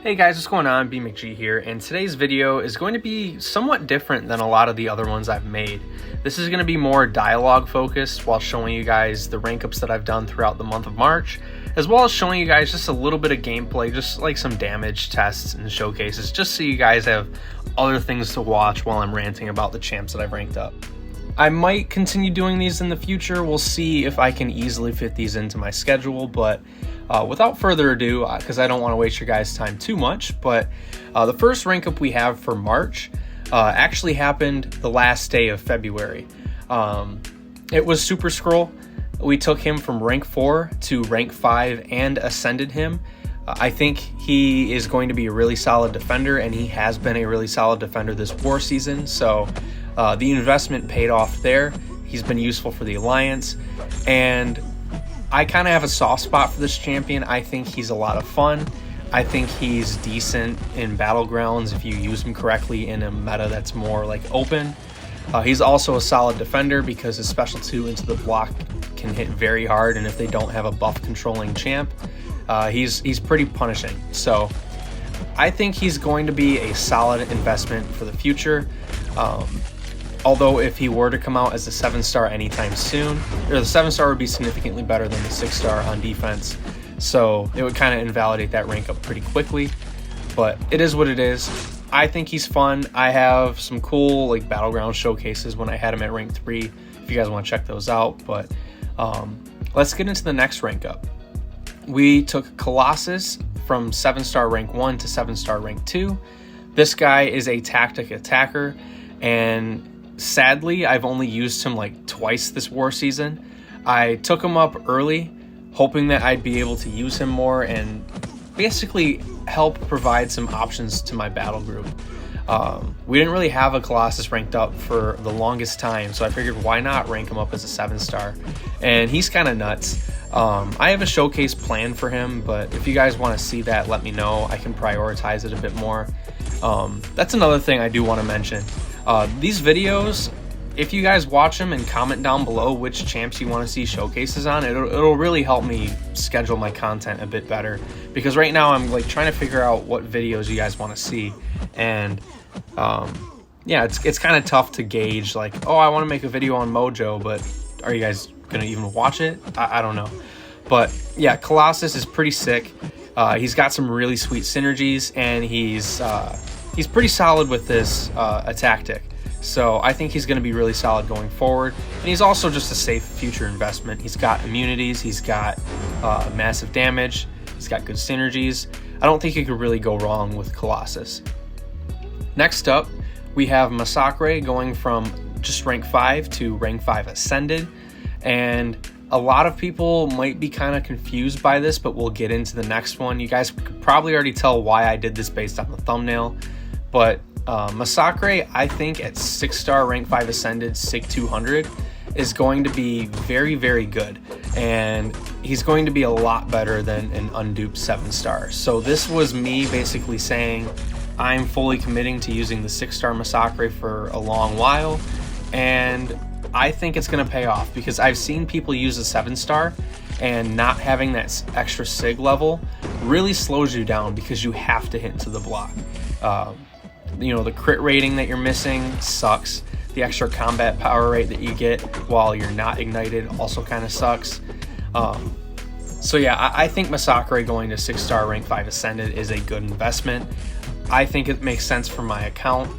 Hey guys, what's going on? BMcG here, and today's video is going to be somewhat different than a lot of the other ones I've made. This is going to be more dialogue focused while showing you guys the rank ups that I've done throughout the month of March, as well as showing you guys just a little bit of gameplay, just like some damage tests and showcases, just so you guys have other things to watch while I'm ranting about the champs that I've ranked up. I might continue doing these in the future. We'll see if I can easily fit these into my schedule, but without further ado, because I don't want to waste your guys' time too much, but the first rank up we have for March actually happened the last day of February. It was Super Scroll. We took him from rank 4 to rank 5 and ascended him. I think he is going to be a really solid defender, and he has been a really solid defender this war season, so the investment paid off there. He's been useful for the Alliance, and I kind of have a soft spot for this champion. I think he's a lot of fun. I think he's decent in Battlegrounds if you use him correctly in a meta that's more like open. He's also a solid defender because his special 2 into the block can hit very hard, and if they don't have a buff controlling champ, he's pretty punishing. So I think he's going to be a solid investment for the future. Although if he were to come out as a 7-star anytime soon, or the 7-star would be significantly better than the 6-star on defense, so it would kind of invalidate that rank up pretty quickly, but it is what it is. I think he's fun. I have some cool like Battleground showcases when I had him at rank 3 if you guys want to check those out, but let's get into the next rank up. We took Colossus from 7-star rank 1 to 7-star rank 2. This guy is a tactic attacker, and sadly, I've only used him like twice this war season. I took him up early, hoping that I'd be able to use him more and basically help provide some options to my battle group. We didn't really have a Colossus ranked up for the longest time, so I figured why not rank him up as a 7-star, and he's kind of nuts. I have a showcase planned for him, but if you guys want to see that, let me know. I can prioritize it a bit more. That's another thing I do want to mention. These videos, if you guys watch them and comment down below which champs you want to see showcases on, it'll really help me schedule my content a bit better, because right now I'm like trying to figure out what videos you guys want to see, and yeah, it's kind of tough to gauge like, oh, I want to make a video on Mojo, but are you guys gonna even watch it? I don't know. But yeah, Colossus is pretty sick. He's got some really sweet synergies, and he's pretty solid with this tactic. So I think he's going to be really solid going forward. And he's also just a safe future investment. He's got immunities, he's got massive damage, he's got good synergies. I don't think you could really go wrong with Colossus. Next up, we have Masacre going from just rank 5 to rank 5 ascended. And a lot of people might be kind of confused by this, but we'll get into the next one. You guys could probably already tell why I did this based on the thumbnail. But Masacre, I think at 6-star rank 5 ascended SIG 200 is going to be very, very good. And he's going to be a lot better than an unduped 7-star. So this was me basically saying I'm fully committing to using the 6-star Masacre for a long while. And I think it's going to pay off, because I've seen people use a 7-star, and not having that extra SIG level really slows you down because you have to hit into the block. You know, the crit rating that you're missing sucks. The extra combat power rate that you get while you're not ignited also kind of sucks. So yeah, I think Masacre going to 6-star rank 5 ascended is a good investment. I think it makes sense for my account.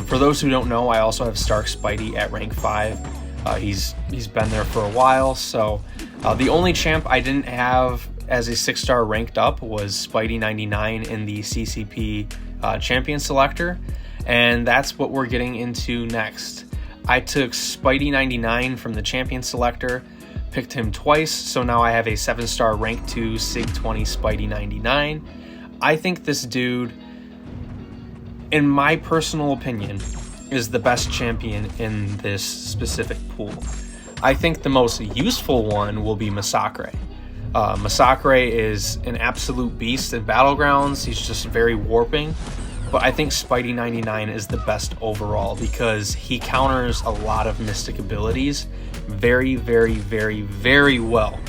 For those who don't know, I also have Stark Spidey at rank 5. He's been there for a while, so the only champ I didn't have as a 6-star ranked up was Spidey 99 in the CCP champion selector, and that's what we're getting into next. I took Spidey 99 from the champion selector, picked him twice, so now I have a 7-star rank 2 SIG 20 Spidey 99. I think this dude, in my personal opinion, is the best champion in this specific pool. I think the most useful one will be Masacre. Masacre is an absolute beast in Battlegrounds. He's just very warping. But I think Spidey 99 is the best overall because he counters a lot of mystic abilities very, very, very, very well.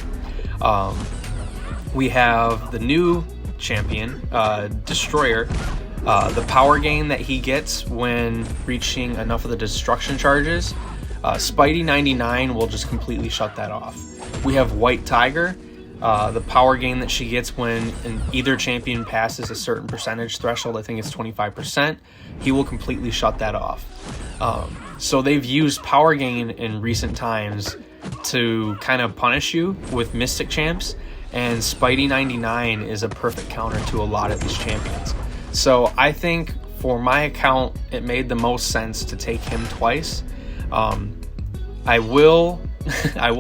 We have the new champion, Destroyer. The power gain that he gets when reaching enough of the destruction charges, Spidey 99 will just completely shut that off. We have White Tiger. The power gain that she gets when either champion passes a certain percentage threshold, I think it's 25%, he will completely shut that off. So they've used power gain in recent times to kind of punish you with Mystic champs, and Spidey 99 is a perfect counter to a lot of these champions. So I think for my account, it made the most sense to take him twice. I will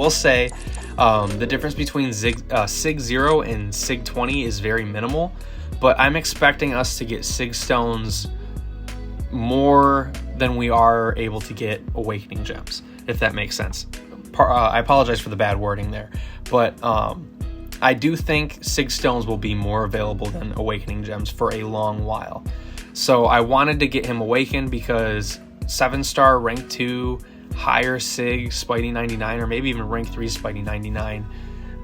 say the difference between Sig 0 and Sig 20 is very minimal, but I'm expecting us to get Sig Stones more than we are able to get Awakening Gems, if that makes sense. I apologize for the bad wording there, but I do think Sig Stones will be more available than Awakening Gems for a long while. So I wanted to get him awakened because 7-star rank 2 higher Sig Spidey 99, or maybe even rank 3 Spidey 99,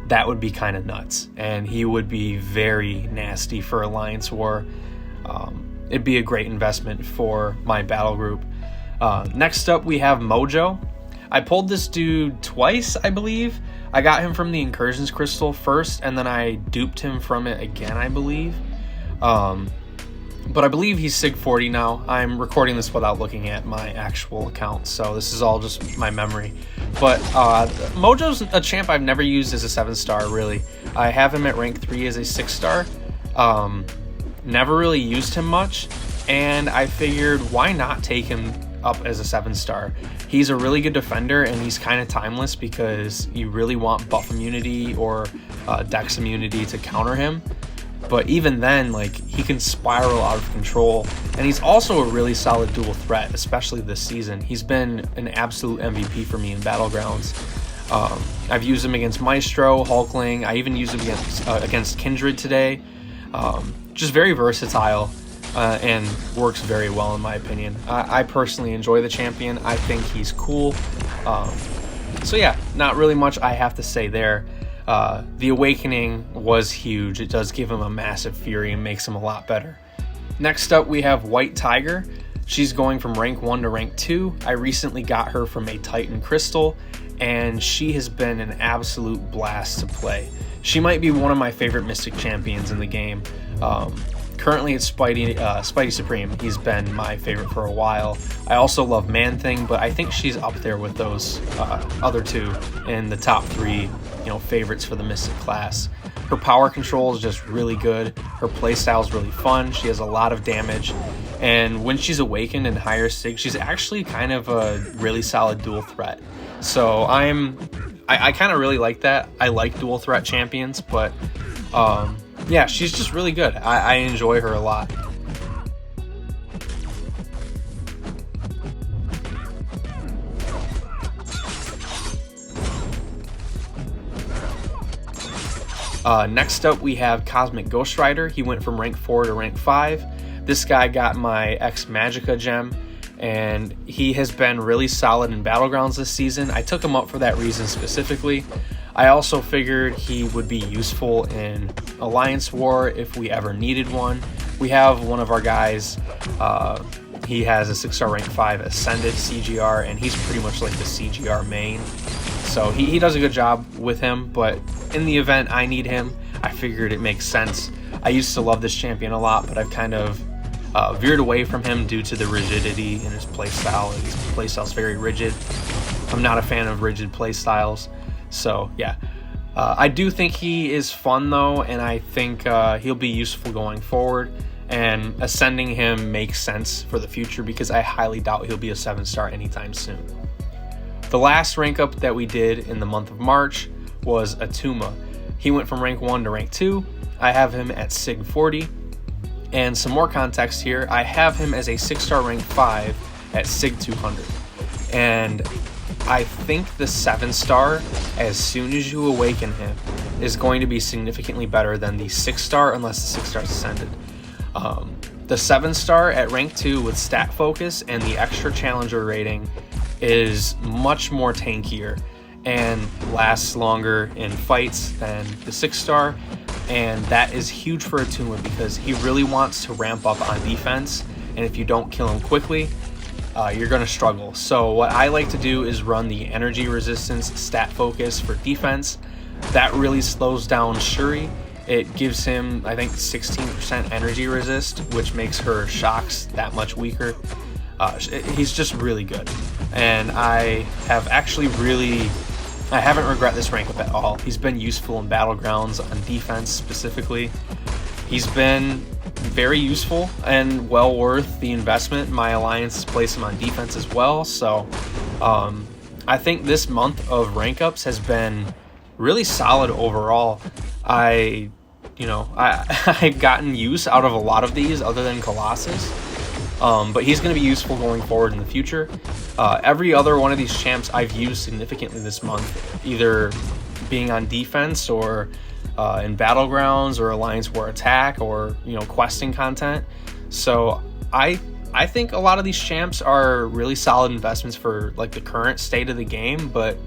that would be kind of nuts, and he would be very nasty for Alliance War. It'd be a great investment for my battle group. Next up we have Mojo. I pulled this dude twice, I believe. I got him from the Incursions Crystal first, and then I duped him from it again, I believe. But I believe he's Sig 40 now. I'm recording this without looking at my actual account, so this is all just my memory. But Mojo's a champ I've never used as a 7-star, really. I have him at rank 3 as a 6-star. Never really used him much, and I figured why not take him up as a 7-star. He's a really good defender, and he's kind of timeless because you really want buff immunity or dex immunity to counter him. But even then, like, he can spiral out of control, and he's also a really solid dual threat, especially this season. He's been an absolute MVP for me in Battlegrounds. I've used him against Maestro, Hulkling. I even used him against Kindred today. Just very versatile and works very well in my opinion. I personally enjoy the champion. I think he's cool. So yeah, not really much I have to say there. The Awakening was huge. It does give him a massive fury and makes him a lot better. Next up we have White Tiger. She's going from rank 1 to rank 2. I recently got her from a Titan Crystal, and she has been an absolute blast to play. She might be one of my favorite Mystic champions in the game. Currently it's Spidey Supreme. He's been my favorite for a while. I also love Man-Thing, but I think she's up there with those other two in the top 3, favorites for the Mystic class. Her power control is just really good. Her playstyle is really fun. She has a lot of damage, and when she's awakened in higher Sig, she's actually kind of a really solid dual threat. So I kind of really like that. I like dual threat champions, but yeah, she's just really good. I enjoy her a lot. Next up we have Cosmic Ghost Rider. He went from rank 4 to rank 5. This guy got my X-MAGICA gem, and he has been really solid in Battlegrounds this season. I took him up for that reason specifically. I also figured he would be useful in Alliance War if we ever needed one. We have one of our guys, he has a 6-star rank 5 Ascended CGR, and he's pretty much like the CGR main. So he does a good job with him, but in the event I need him, I figured it makes sense. I used to love this champion a lot, but I've kind of veered away from him due to the rigidity in his playstyle. His playstyle's very rigid. I'm not a fan of rigid playstyles. So yeah, I do think he is fun though, and I think he'll be useful going forward, and ascending him makes sense for the future because I highly doubt he'll be a 7-star anytime soon. The last rank up that we did in the month of March was Attuma. He went from rank 1 to rank 2. I have him at Sig 40. And some more context here, I have him as a 6-star rank 5 at Sig 200. And I think the 7-star, as soon as you awaken him, is going to be significantly better than the 6-star unless the 6-star is ascended. The 7-star at rank 2 with stat focus and the extra challenger rating is much more tankier and lasts longer in fights than the 6-star. and that is huge for Attuma because he really wants to ramp up on defense, and if you don't kill him quickly, you're going to struggle. So what I like to do is run the energy resistance stat focus for defense. That really slows down Shuri. It gives him, I think, 16% energy resist, which makes her shocks that much weaker. He's just really good, and I haven't regret this rank up at all. He's been useful in Battlegrounds on defense specifically. He's been very useful and well worth the investment. My alliance has placed him on defense as well. So I think this month of rank ups has been really solid overall. I've gotten use out of a lot of these other than Colossus. But he's going to be useful going forward in the future. Every other one of these champs I've used significantly this month, either being on defense or in Battlegrounds or Alliance War Attack or, questing content. So I think a lot of these champs are really solid investments for like the current state of the game, but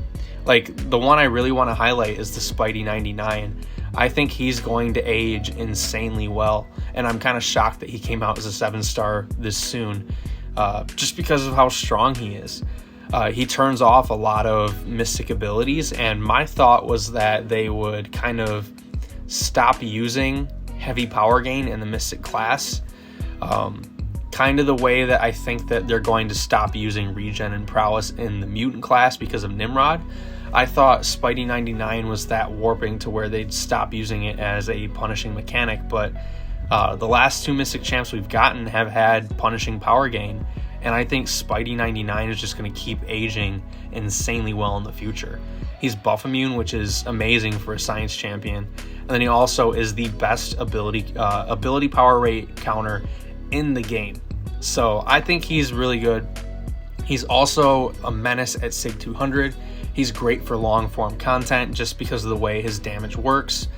like the one I really want to highlight is the Spidey 99. I think he's going to age insanely well, and I'm kind of shocked that he came out as a 7-star this soon, just because of how strong he is. He turns off a lot of mystic abilities, and my thought was that they would kind of stop using heavy power gain in the mystic class, kind of the way that I think that they're going to stop using regen and prowess in the mutant class because of Nimrod. I thought Spidey 99 was that warping to where they'd stop using it as a punishing mechanic, but the last 2 Mystic champs we've gotten have had punishing power gain, and I think Spidey 99 is just going to keep aging insanely well in the future. He's buff immune, which is amazing for a science champion, and then he also is the best ability power rate counter in the game. So I think he's really good. He's also a menace at Sig 200. He's great for long form content just because of the way his damage works.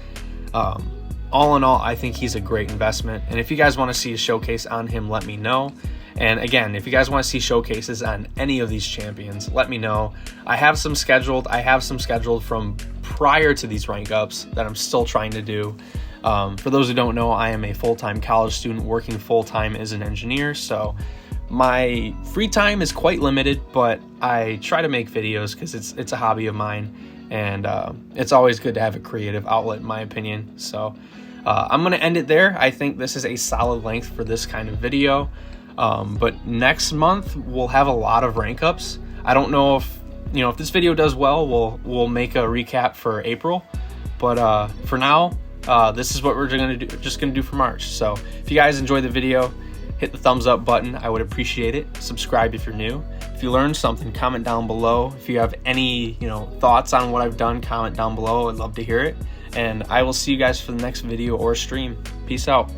All in all, I think he's a great investment. And if you guys want to see a showcase on him, let me know. And again, if you guys want to see showcases on any of these champions, let me know. I have some scheduled from prior to these rank ups that I'm still trying to do. For those who don't know, I am a full-time college student working full-time as an engineer, so my free time is quite limited, but I try to make videos because it's a hobby of mine, and it's always good to have a creative outlet in my opinion. So I'm going to end it there. I think this is a solid length for this kind of video, but next month we'll have a lot of rank ups. I don't know if this video does well, we'll make a recap for April, but for now this is what we're going to do for March. So if you guys enjoyed the video, hit the thumbs up button. I would appreciate it. Subscribe if you're new. If you learned something, comment down below. If you have any, thoughts on what I've done, comment down below. I'd love to hear it. And I will see you guys for the next video or stream. Peace out.